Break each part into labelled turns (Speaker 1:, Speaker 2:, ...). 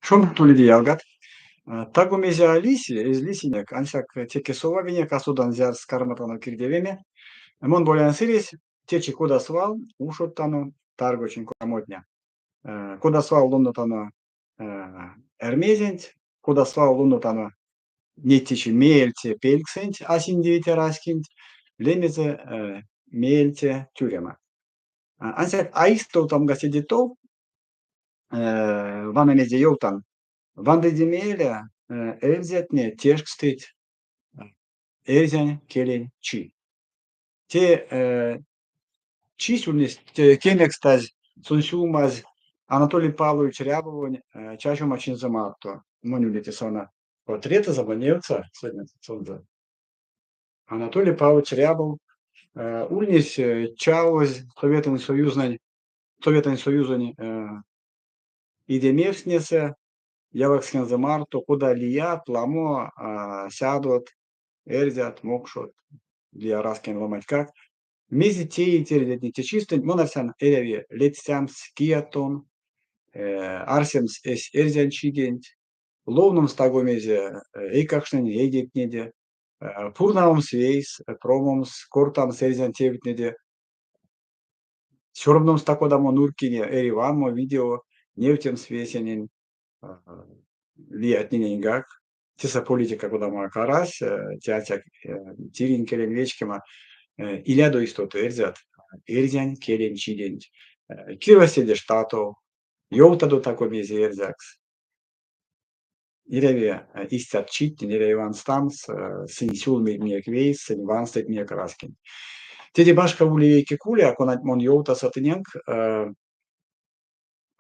Speaker 1: Шон тулиди ялгат. Тагумезе алиси, излисинек, ансяк теке совавинек, асудан зярс карматано кирдевеме. Мон болян сирис, течи куда свал, ушоттано, таргочин комотня. Куда свал луннотано эрмезент, куда свал луннотано неттичи меельте пельксент, асиндивите раскинт, лемезе меельте тюрема. Ансяк аистол там гасидитол, ванамезе йолтан, Ванда Демеля Эльзетне текстит Эльзен келен чи. Те численность кемекстаз сунсумаз Анатолий Павлович Рябовый чаще мачин замарто. Монюлите сона портрета забаневца сегодня сонда. Анатолий Павлович Рябов ульнис чауз Советом Союзани идемевснеса Явакскен замарто, куда лият, ламо, сядут, эрзят, мокшот, лия раскен ломать как. Мези те тердет не чисто, монарсан эреви летсямс киатон, арсемс эс эрзян чигент, ловном стагомезе эйкакшнен эйдет неде, пурнаум свейс, промомс, кортам эрзян тевит неде, сёрбном стакодамо нуркине эривамо видео, нефтем свесенин, лиятниненгак, тиса политика куда ма карас, тятяк тирин келен вечкема, илядо истоту эрзят, эрзян келен чидент. Кирваседе штато, йолтадо тако мезе эрзякс. Иреве истят чит, нере Иван Стамс, синсюл мек вейс, син Иван стет мек раскин. Теди башка улевейки куля, конат мон йолта сатынянк,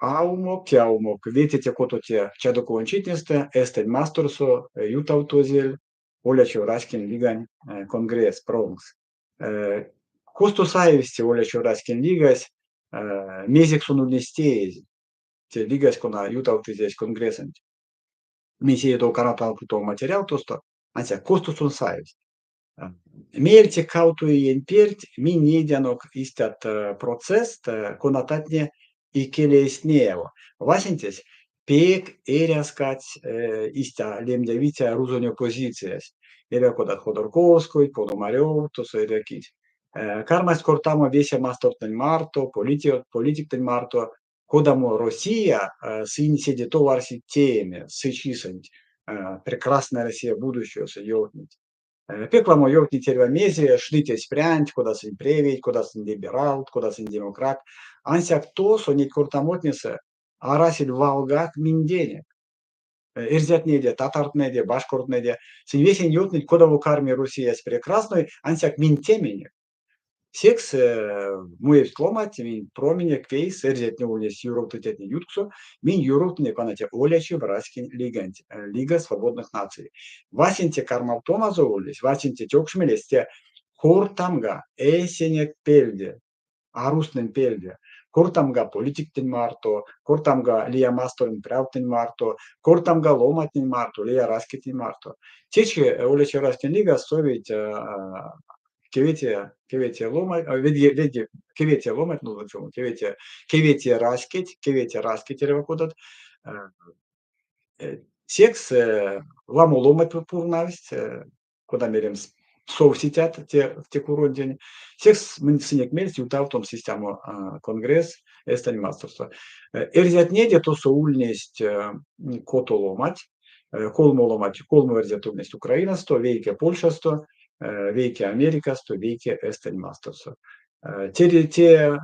Speaker 1: Аумок, видите, кототе чадокован читнесте, эстен мастерсо, ютаутозель, олячо раскин лигань, конгресс, промс. Косту саевсти олячо раскин лигась, мезик сунунестеез, те лигась кона ютаутозель конгрессен. Мисия до каратал путов материал тосто, антя косту сун саевсти. Мельте кауту и енперт, ми недянок истят процесс, конататне и келеснеево. Васентес, пек эряскать иста лемдявитя рузоню позициях. Эля кодат Ходорковской, Пономарев, то соедакить. Кармас кортамо веся мастортен марто, политиктен марто, кодамо Россия син седето варси теме, сычисант, прекрасная Россия будущего сойотнить. Пекла мојот ни тервамезе, шлите спрянт, куда син превить, куда син либерал, куда син демократ. Ансяк то, со не куртамотнисе, арасил валгак минденек. Эрзят неде, татарт неде, башкорт неде. Син весен йотнить, куда в карме Россия с прекрасной, ансяк минтеменек. Секс муев кломат, мин променек вейс, эрзят не улес юротетет не ютксо, мин юротне канате олячи враскин лигант, Лига свободных наций. Васинте кармалтома зоулес, васинте тёкшмелесте, кортамга эсенек пельде, арустен пельде, кортамга политиктен марто, кортамга лия масторин правтен марто, кортамга ломатен марто, лия раскитен марто. Течи олячи враскин лига совет Кеветия ломать, кеветия ломать, ну зачем? Кеветия раскить ревакодат. Секс ламу ломать пурнавсть, куда мерем совсетят в те куроддень. Секс синек мельс ютав том систему конгресс эстань мастерство. Эрзят неде то соульнесть кото ломать, колмо ломать, колмо эрзят умнесть Украина сто, вейке Польша сто, вейке Америка сто, вейке эстань мастерство. Те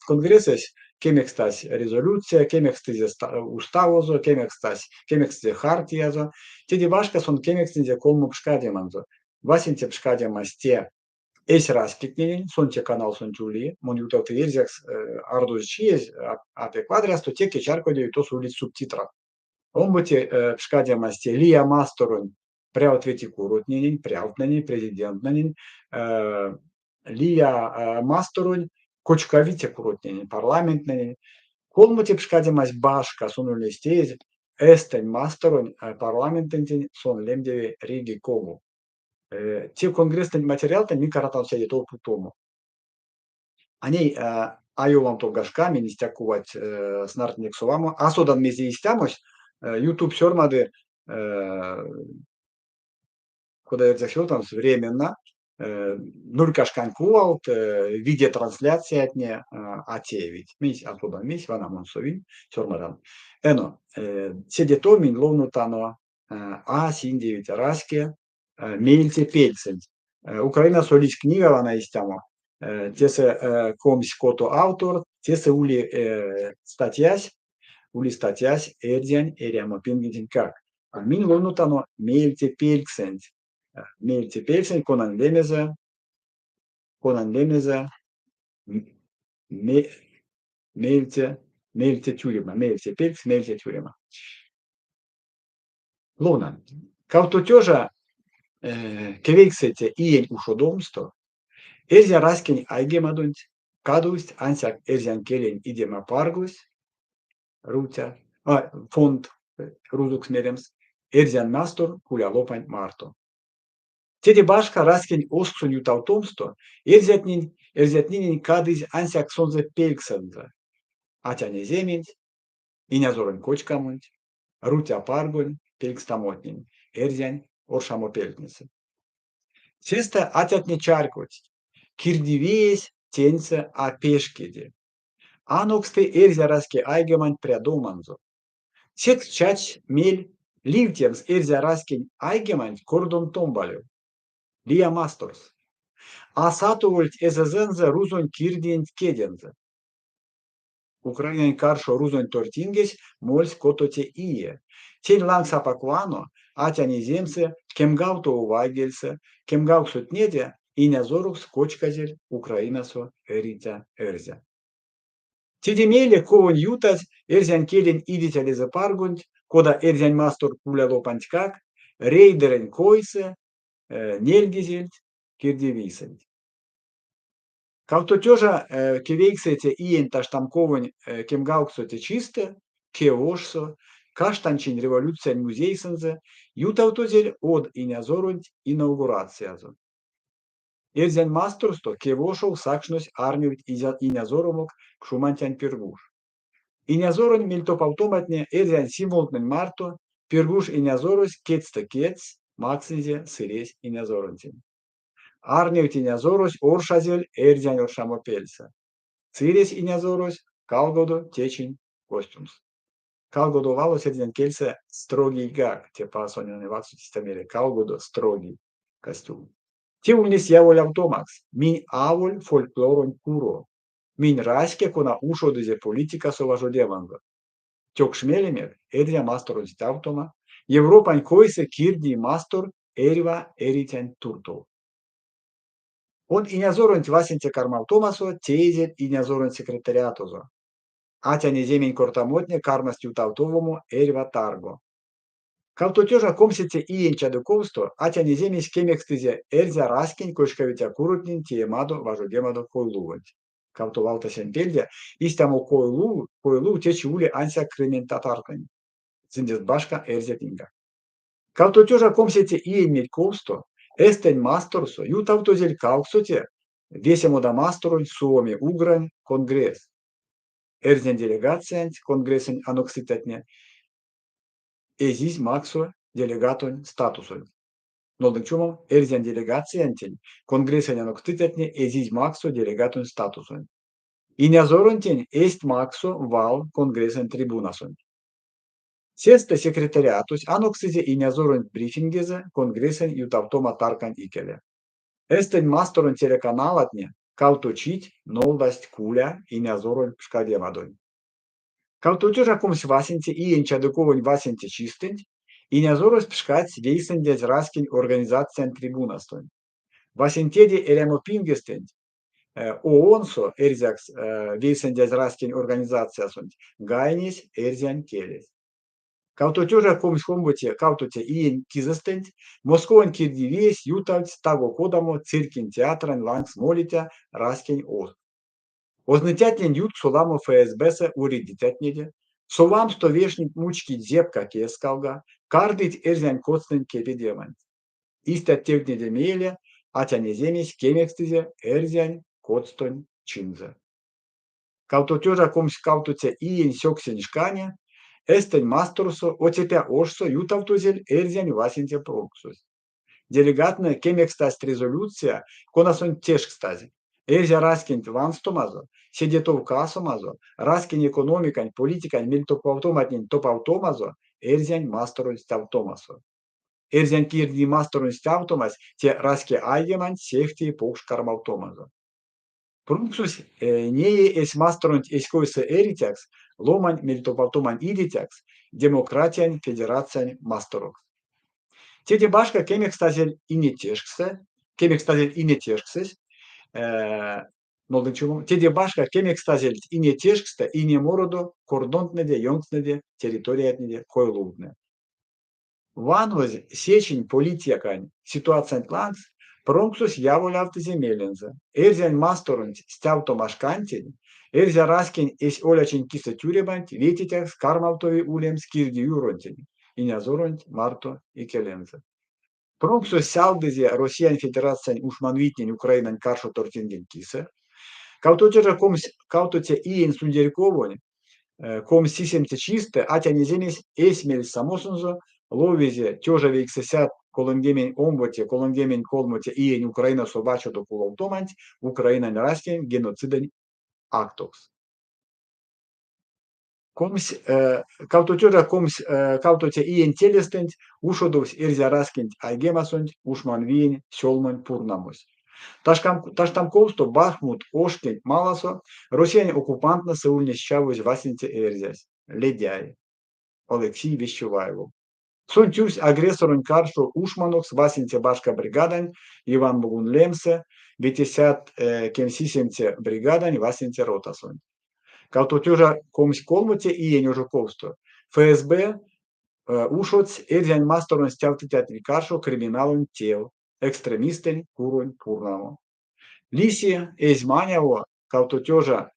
Speaker 1: конгрессы кемек стась резолюция, кемек стазе уставозо, кемек стазе хартиязо, теди башка сон кемек стазе колму пшкадеманзо. Васинте пшкадемасте эс раскитнень, сонте канал сонтюли, мон ютав верзякс ардуз чиез, апе квадриас, то те кечаркодю то сулит субтитров. Он бути пшкадемасте лия масторун пряут вети курутнень, пряутнень, президентнень, лия масторун кочкавите курутнень, парламентнень, колмути пшкадемас башка сунулестез, эстень масторун парламентнень сон лемдеви риги кому. Те конгрессный материал там микаратал сяде толку тому. Они айовам то гашками нестякувать снартник сувамо, асодан мези истямось, YouTube сёрмады куда там временно, нуркашкан кувалт, видеотрансляция от не, атевить. Мись особо мись вана монсовин, сёрмадан. Эно, седето мин ловнутано, син девять раске, мельте пельцем. Украина солись книга вана истямо. Тесе комсь кото автор, тесе ули статьясь эрдян эрямо пингидин как. Min lonnutano meilti pilksent. Meilti pilksent konan lemeze meilti тюрема. Meilti pilks, meilti тюрема. Луна. Каутутежа кевейксете иен ушодомсто, эрзя раскин айгемадунт, кадусть ансяк эрзян келен идема паргус, рутя, фонд рузукс меремс, эрзян мастор куля лопань марто. Теди башка раскин осксун ютаутомсто, эрзятнинин кадыз ансяк сонзе пельксанза, атяне земент, инязорын кочкамунт, рутя паргун, пелькстамотнин, эрзян оршамо пелькнесы. Сеста атятне чаркоть, кирдивеес тенце а пешкеде. Аноксты эрзя раске айгеман прядоманзо. Сет чач мель ливтемс эрзя раскин айгеман кордон томбалю. Лия масторс. Асатувольт эзезензе рузон кирдиент кедензе. Украинен каршо рузон тортингес мольс кототе ие. Тень ланг сапаквано, атяни земце, кемгауто увайгельсе, кемгау сутнеде, и нязорукс кочказель Украинасо эритя эрзя. Тедемеле ковон ютаз эрзян келен идителезе паргунд, кода эрзян мастор пуля лопантькак, рейдерен койсе, нельгизельт, кирдевисельт. Каутотежа кевейксете иен таштамковын кемгауксоте чисте, кеошсо, каштанчин революция музейсензе, ютаутозель од инязорунт инаугурациязо. Эрзян мастерсто кевошов сакшнось армиют инязоромок кшумантян пергуш. Инязорон мельтопалтоматне эрзян символтмен марто, пергуш инязорос кецта кец, максизе сыресь инязоронтин. Армиют инязорос оршазель эрзян оршамо пельса. Сыресь инязорос калгодо течин костюмс. Калгодо валос эрзян кельса строгий гак, те пасонен ваксу тистамере, калгодо строгий костюм. Тиулнис яволь автомакс, мин аволь фольклорон куро, мин раське кона ушодызе политика соважодеванга. Тёк шмелемер, эрзя масторон автома, Европань койсе кирди мастор эрва эритян туртов. Он инязоронт васенте кармалтомасо, тейзет инязоронт секретариатозо. Атяне земень кортамотне кармаст юталтовому эрва тарго. Кавтотежа комсите иен чадуковсто, атяне земень кемекстызе эрзя раскин кошкавитя курутнин тиемадо важодемадо койлувать. Кавтовалта сенпельде, истамо койлу течи уле анся крементатаркань. Зиндес башка эрзя тинга. Кавтотежа комсите иен медьковсто, эстень масторсо, ютавтозель калксоте, весемода масторон суоми угрань конгресс. Эрзен делегациянт конгрессен анокситетне, эзис максо делегатон статусον. Нолдың чумом эрзен делегациянтен конгрессен анокситетне эзис максо делегатон статусον. Инязоронтен эст максо вал конгрессен трибунасон. Сесте секретариатус аноксизе инязоронт брифингезе конгрессен ютавтома таркан икеле. Эстен масторон телеканалатне калточить новость куля инязорон шкадемадон. Калтотежа комс васенте иен чадыковын васенте чистент, инязорос пшкать вейсендез раскин организациям трибунастон. Васентеде эремопингестент, ООНсо эрзякс вейсендез раскин организациясон, гайнис эрзян келес. Каутотежа комс хомботе каутоте иен кизестент, Москован кирдивес ютавц таго кодамо циркин театран лангс молитя раскин ост. Ознатятнен ют соламо ФСБсе уредитятнеде, солам стовешник мучки зепка кескалга, кардит эрзян коцнен кепедемант. Истят тевнеде меле, атяне земес кемекстизе эрзян коцтон чинзе. Каутотежа комс каутоте иен сёксен шкане, Esten masterso, otepea oșso, iutautozel, erziani vasintia proxus. Делегатная кемекстась резолюция, кона сон тешкстази. Езя раскинт ванстомазо, седетов касомазо, раскин экономикань, политикань, мильтопавтоматнин топавтомазо, эрзянь мастерун ставтомасо. Эрзянь кирди мастерун ставтомас, те раске айгемань сехти покш кармавтомазо. Пруnksus nie es masterun eskoise eritiaks, ломань мильтопавтомань идитякс, демократиян федерациян мастерок. Теде башка кемекстазель и не тешксе, кемекстазель и не тешксес, теде башка кемекстазель и не тешкста, и не мородо, кордонтнеде, йонкснеде, территориятнеде, койлубне. Ванвоз сечень политикань, ситуация ланс, пронксус яволявты земелензе, эрзян масторунт стявто машкантень, эрзя раскин эс олячень киса тюребант, ветитях скармалтови улем скирди юронтень, и нязоронт марто и келензе. Пронксус сялдезе Россиян Федерациян ушманвитнень Украинань каршо тортинген кисе, каутоте иен сундерковонь, ком сисемте чисте, атя неземес эсмель самосунзо, ловизе тёжа вейксесят колонгемень омботе, колонгемень колмоте иен Украина собачо до куловтоманть, Украинань раскен геноцидань актокс. Каутоте иен телестент, ушодовс эрзя раскент айгемасонт, ушманвиен, сёлмань пурнамось. Таштамковсто Бахмут, Ошкин, Маласо, Россияне оккупантно сеульне щавусь васенте эрзясь, ледяй, Алексей Вещуваеву. Сонтюсь агрессорун каршу ушманокс васенте башка бригадань, Иван Богун Лемсе, ветесят кемсисемте бригадань васенте ротасон. Каутотюжа комсь колмуте и енюжуковсто. ФСБ ушоц эрзянь масторун стявтитят викаршо криминалун тел, екстремистень курунь пурнамо. Лиси эзманяво каутотёжа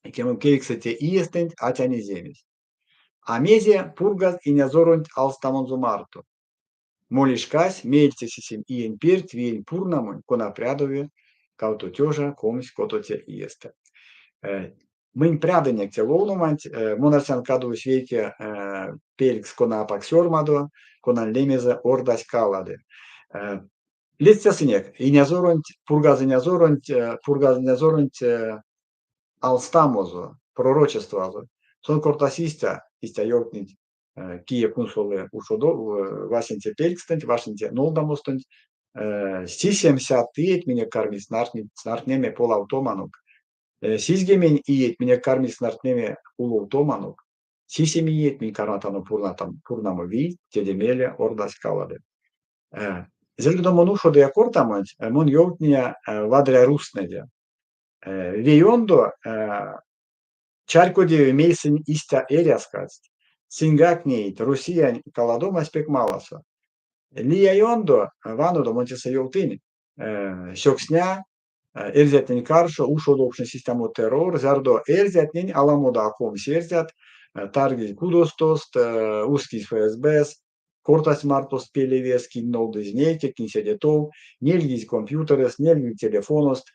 Speaker 1: кейксете иестент атяни земес. Амезе пургаз и нязоронт алстамонзу марто. Молишкась мельтесисим иен перт виен пурнамон конапрядове каутотёжа комсь кототе иесте. Мынь пряденек те лоунумант, монарсян кадову свейке пелькс кона апаксёрмадо, конан лемезе ордась каладе. Лицесинек, и нязоронт, пургаз нязоронт алстамозо, пророчествозо. Сон кортасистя, истя йоркнить, кие кунсолы ушодо, васенте пелькстент, вашенте нолдамостент, стисемся тиет меня кармис снартнеме полаутоманок. Сизгемень иет меня кармис снартнеме улаутоманок. Сисеми иет меня карматану пурнамо ви, тедемеле ордас каладе. Зельдомон ушодо якортамант, мон йоркния вадря руснеде. Вейондо чаркоди мейсен истя эриаскаст, сингакнейт, Россиян каладома спек маласа. Лияйондо ванодо монтиса йолтин, сёксня, эрзятнин каршо, ушодокшн систему террор, зардо эрзятнин аламода аком серзят, таргиз кудостост, узкий ФСБС, кортас мартос пелевес, киннолдыз нейте, кинседетов, нельгиз компьютерес, нельгиз телефоност,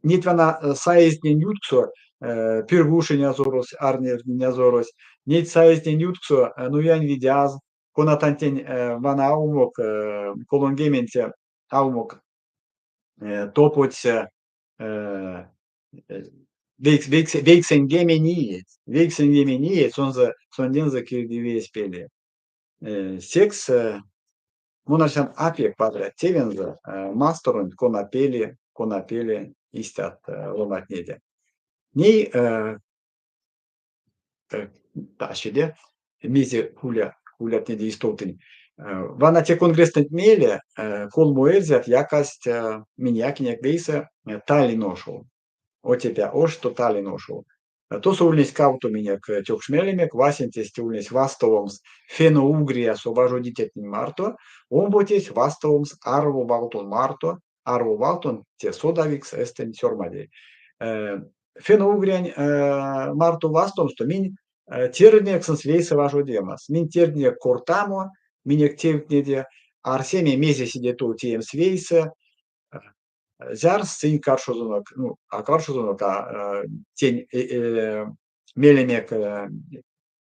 Speaker 1: Нитвана саезден ютксо, пиргуши нязорос, арнер нязорос, нит саезден ютксо, ну ян видяз, конатантень вана аумок, колонгементе аумок, топотся, вейксен гемениет, сонденза кирдиве спели. Секс, монаршан апек падре, тевенза, мастерон конапели, истят ломатнеде. Ней тащиде, мизе хулятнеде истолтын. Вана те конгресстент меле, колмуэльзят якасть миньякинек вейса тали ношел. Отепя то тали ношел. То сулнись кауту миняк тёкшмелемек, васентес тюлнись вастовомс феноугрия освобождитетнин марто, омботесь вастовомс арву валтон марто, арву валтон те содавикс эстен сёрмадей. Феноугрянь марто вастовомс, то минь тернек сенсвейса важодемас. Минь тернек кортамо, минек тевкнеде, арсеме мезе сидету тием свейса, зярс цинь каршозунок, ну, а каршозунок, тень Melemek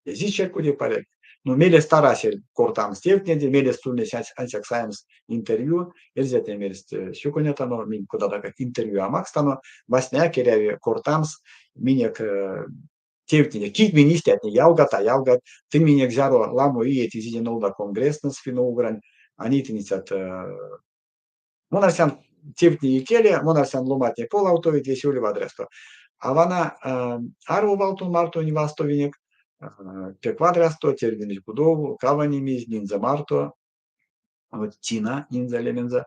Speaker 1: zice cu de pare. Nu mele starasel kortam stevknedi, mele stulne ansiak saims interviu, elzete merst šiukonetano, min kodadaka interviu amakstano, vasnea kerevi kortams, minek tevknedi, kit ministetni jaugat, tin minek zaro lamo ieti zide nouda kongresnas finougrani, anitinicat monarsian tevkni ikele, monarsian lomatni polautovit vesiuli vadresto. Avana arvo valtun marto nivastovinek, pe quadrasto, terminil Budovu, Cavanimis, Ninza Marto, Tina, Ninza Lemenza,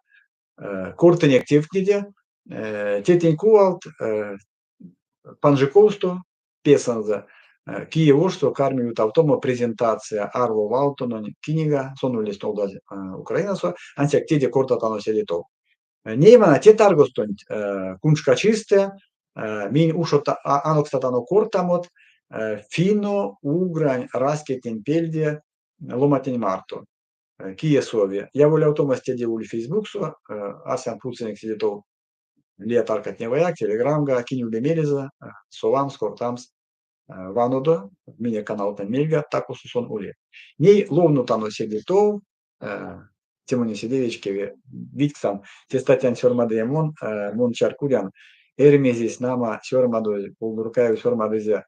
Speaker 1: Кортенек Тевкниде, Тетень Кувалт, Панжиковсто, Песанза, Киевошто, Кармию Тавтома, презентация Арво Валтона, Кинига, Сонули Столда Украинасо, Ансяк Теде Кортатано Селитов. Неймана те таргостонь куншкачисте, мин ушота анокстатано кортамот, фино угрань раскетин пельде ломатень марто. Киесове. Я воля автомас теде ули фейсбуксу, асян пуценек сидетов летаркат неваяк, телеграмга, киню демелиза, совам, скортамс, ванодо, мине канал там мельга, так усусон ули. Ней ловну тано сидетов, Тимони Сидевичкеве, Виксам, Тестатян Сёрмадемон, Мон Чаркурян, Эрмезис Нама Сёрмаду, Улдуркаев Сёрмадезе,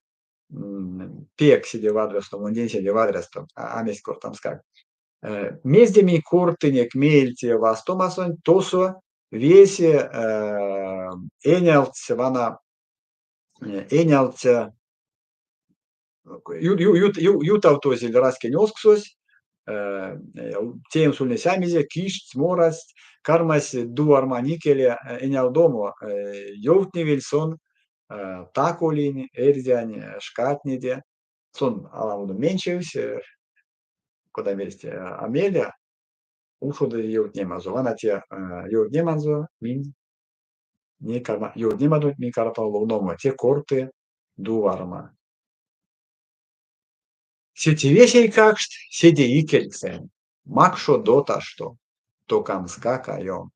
Speaker 1: Пек сиде вадрестом, он день сиде вадрестом, амесь кортамскак. Мездеми кортынек мельте вас Томасон, тосо весе энялце вана, энялце ютавтозель раскень осксось, Тем сульне сямизе, киш, сморас, кармас, дуарма никеле, энялдомо, йовтневель сон, таколин, эрзянь, шкатниде, сон аламуду менчевс, куда мерсте амеля, ушода йовтнемазо, вана те йовтнемазо, мин, не карма, йовтнемаду, мин карапаловномо, те корты, дуарма. Сетивесей какшт, седе икельцен, макшо доташто, токам скакайом.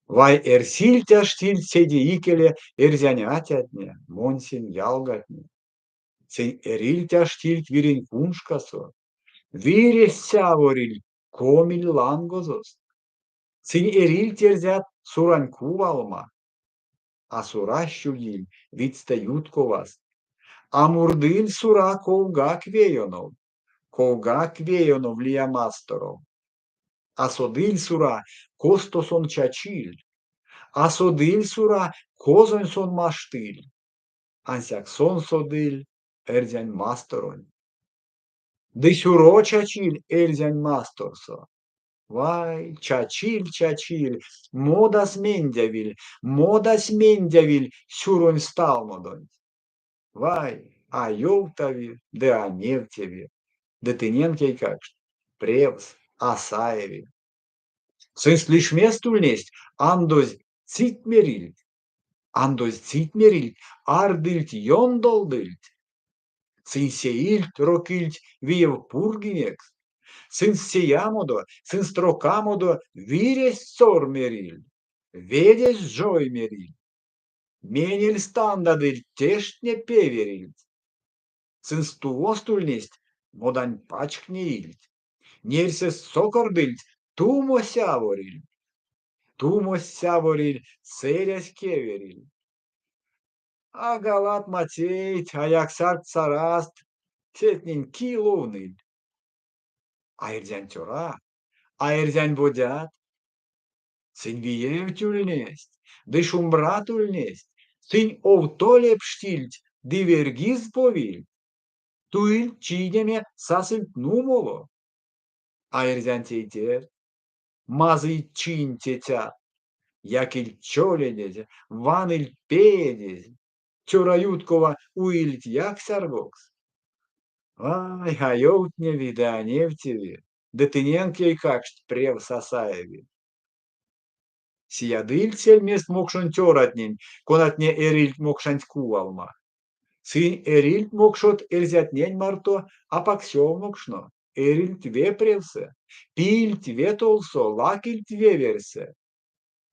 Speaker 1: Вай эрсильтя штиль седе икеле эрзянятятне, монсин ялгатне. Сен эрильтя штиль вирин куншкасо, вирес сявориль комиль лангозос. Сен эрильтерзят сурань кувалма, а суращулиль витстаютковас. Амурдиль сура ковга квейонов. Ковга квейонов лиамасторов. Асодиль сура костосон чачиль. Асодиль сура козонсон маштиль. Ансяк сон содиль эрзянь масторон. Дысюро чачиль эрзянь масторсо. Вай, чачиль, модас мендявиль, сюронь сталмодонь. Вай, а йовтави, де аневтеви, де тыненкей какшт, превс, асаеви. Сынс лишь местульнесть, андоз цитмерильт, ардильт йондолдильт, сынсеильт рокильт виев пургинекс, сынс сиямодо, сынс трокамодо вирес сормериль, ведес жоймериль, менель стандадиль тештне певерильт, сынс туостульнесть модань пачкнеильт, нерсес сокордильт тумо сявориль, серясь кевериль. А галат матейт, а яксарт цараст, тетнень киловныль. А эрзянь тюра, а эрзянь бодят, сынь виев тюльнесть, ды шумбра тюльнесть, сынь овтолеп штильть, ды вергиз повиль, туиль чинеме сасыль нумоло. А эрзянь тейтер, мазый чин тетят, якиль чоленезе, ваныль педезе, Чораюткова уильт як сарвокс. Ай, хайоутневи да аневтеви, да тыненкей какшт прев сасаеви. Сиядыль цель мест мокшон тёратнень, конатне эрильт мокшанть кувалма. Сынь эрильт мокшот эрзятнень марто, а паксёв мокшно. Эрильт ве превсе, пильт ве толсо, лакильт ве версе.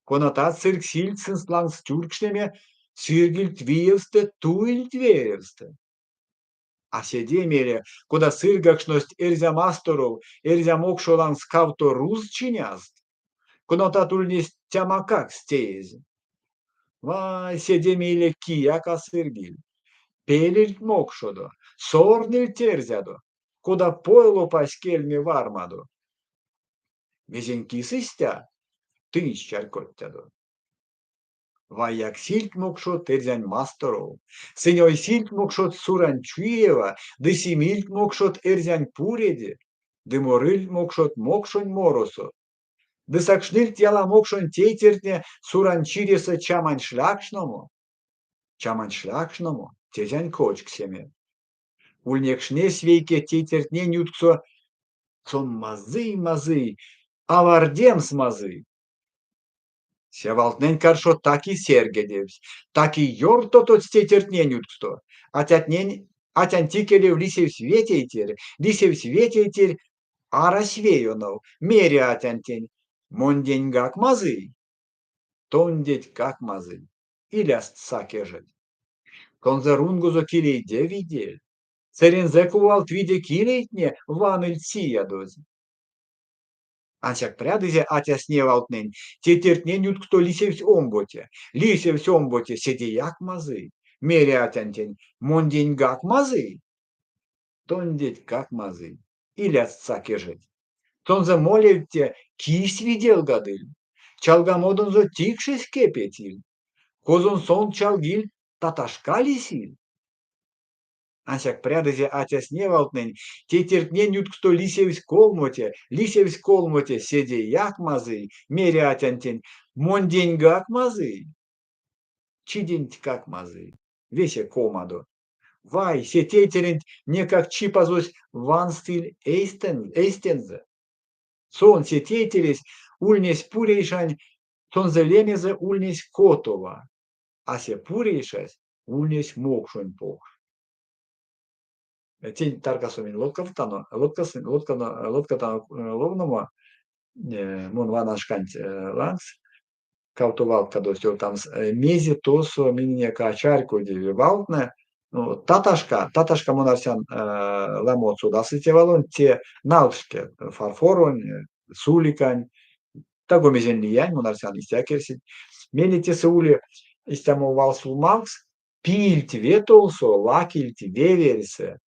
Speaker 1: Конотат цирксильт сынсланс тюркшнеме, Сиргильт виевсте, туильт веевсте. А седемеле, куда сыргакшность эрзя масторов, эрзя мокшолан скавто руз чиняст, куда татульнес тямакак стез. Вай седемеле кияка сыргил, пелиль мокшодо, сорнил терзядо, куда пойло паскельми вармадо. Везеньки сыстя, тынч чаркоттядо. Ваяк сильт мокшот терзянь масторов, сынёй сильт мокшот суран чуева, дыси мильт мокшот эрзянь пуреде, дыморыль мокшот мокшонь моросо, дысакшнильт яла мокшонь тейтерне суран чиреса чамань шлякшному, тезянь кочк семе. Ульнекшне свейке тейтертне нютксо, сон мазы, авардем смазы. Севалтнень каршо таки сергедевс, таки йорто тот стетертненютсто, атянтикелев лисев светейтер, ара свеёнов, мере атянтень, мондень гак мазы, тондеть как мазы, иляст сакежет. Конзарунгузо килейде видель, церензекувалт виде килейтне ваныль циядоз. Ансяк прядызе атясневалтнень, тетертненют кто лисевсь омботе, седеяк мазы, мере атянтень, мондень гак мазы, тондеть как мазы, иляст сакежет. Тонза молевте кис видел гадыль, чалгамодонзо тикшес кепетиль, козон сон чалгиль таташка лисиль. Ансяк прядызе атясневалтнень, тетертненют кто лисевсь колмоте, седе як мазы, мере атянтень, мондень гак мазы, чидень как мазы, весе комадо. Вай, се тетерент не как чипазось ванстиль эйстензе. Сон се тетерес ульнесь пурейшань, сон зелемезе ульнесь котова, а се пурейшась ульнесь мокшонь пох. Тень таркасомин лодката ловнома, мон ванашкант ланс, каутовал кадостел там мези тосо мине качарку валтне, таташка монарсян ламот судасытевалон те наушке фарфорон суликань, таго мезенлиянь монарсян истякерсит, мели те саули истямовал сулмакс, пильт ветолсо, лакильт веверсе,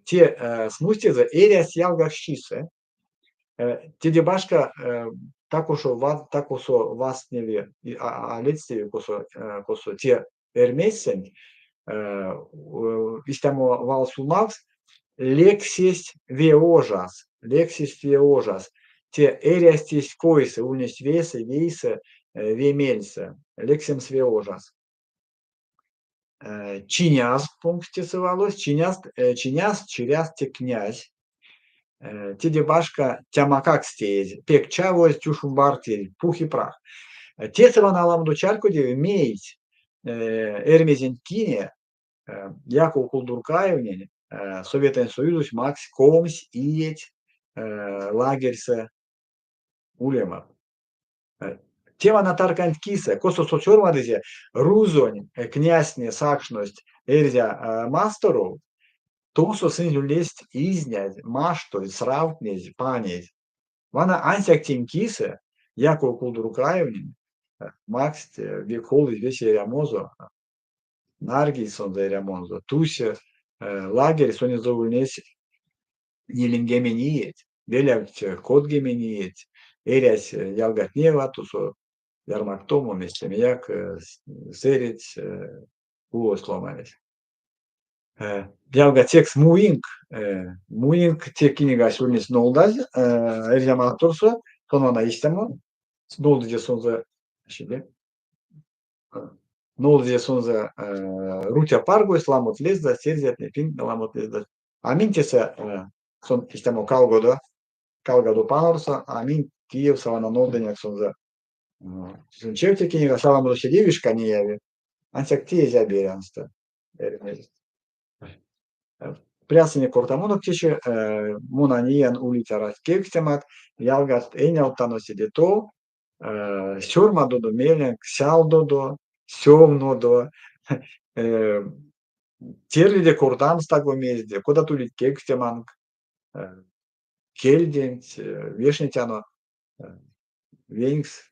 Speaker 1: те смустиза эриас ялгащисе, те дебашка такосо васневе, а летстеве косо те эрмесен, истамо валсулмакс, лексис веожас, те эриастис койсе, ульнес вейсе, вемельсе, лексемс веожас. Чиняс пунктицевалось, чиняс те князь, те башка тямакак стеез, пекчавость тюшумбартель, пух и прах. Тесова на ламду чаркуде меить эрмезен кине, Яков Кулдуркаевне, Советен Союзус, Макс Комс, Иеть, лагерьсе, улема. Тема на тарканткисе, косо соцормадызе, рузонь, князьне сакшность, эрзя масторов, тосо сын лесть изнять, маштой, сравнить, панить. Вана ансяк тимкисе, Яков Кулдуркаевне, Макс, векол, весь Рамозо, Наргис он за Рамозо, Туся, лагерь, сони зовулнес, Нилингемениет, Велявч, Кодгемениет, Эрясь, Ялгатнева, Тусо, Ярмактому, Местемияк, Серец, Уосломались. Ялгатекс Муинг те книга сюрнис нолдаз, Эрзяматорсо, Тонона Истамо, Нолдзе Сонза, Нолдзе Сонза, Рутя Паргойс, Ламот Лезда, Серзят, Пин, Ламот Лезда. Аминтеса, сон Истамо Калгадо Панорса, Амин Киев, Савана Нолденяк Сонза. Чевте книга Саламу Седевишка не яви, ансяк тезя берянста. Прясыне кортамонок тече, монаниен улитарас кексемат, ялгат эйнялтаноси дето, сёрмадодо меленк, сялдодо, сёвнодо, Терлиде курдан стаго мезде, кода тулит кекстеманг, кельдент, вешнитяно, венкс,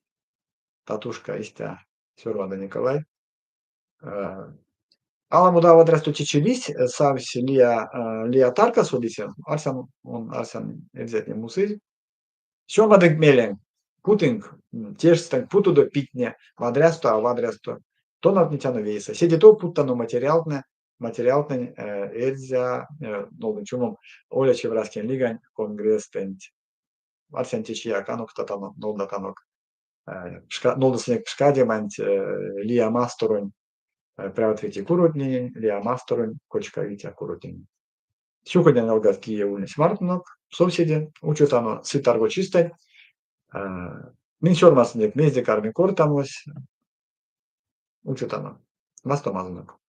Speaker 1: татушка истя, Сёрванда Николай. Ала муда адресту чичились, савсь лия тарка судисен, арсен эвзетне мусыз. Сёмадык мелен, путинг, тежстен путу до питне, в адресту, то нитяно вейса. Седи то путтано материалтне эльзя, нолдын чумом, оля чевраскен лигань, конгресс тент. Арсен тичия канок татано, нолда канок. Нолдысынек пшкадемант, лия масторунь, правответи курутнин, лия масторунь, кочка витя курутнин. Сюкоден алгат кие ульни смартнок, совседи, учутано сытарго чистай, Min sormasnik meeldikar min kordamus, учутано, вастомазунок.